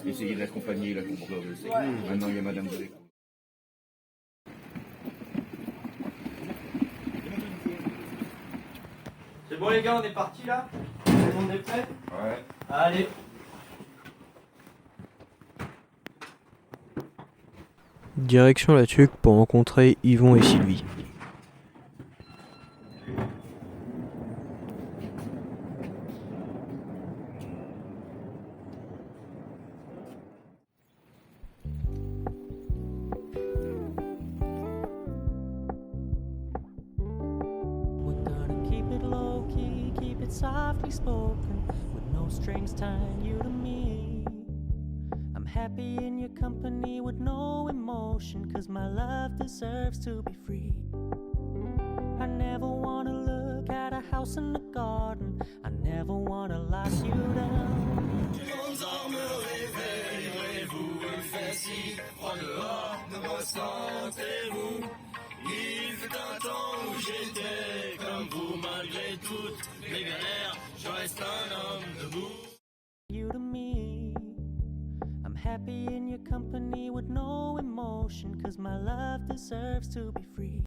Essayer d'accompagner la coureur de sécu. Maintenant, il y a Madame de l'école. C'est bon les gars, on est parti là? Tout le monde est prêt? Ouais. Allez. Direction la Tuque pour rencontrer Yvon et Sylvie. Softly spoken, with no strings tying you to me. I'm happy in your company with no emotion, 'cause my love deserves to be free. I never wanna look at a house in the garden, I never wanna lock you down. Me réveillerez-vous, il fait si froid dehors, ne me sentez-vous? Il fut un temps où j'étais comme vous, malgré toutes mes galères, je reste un homme debout. You to me, I'm happy in your company with no emotion, 'cause my love deserves to be free.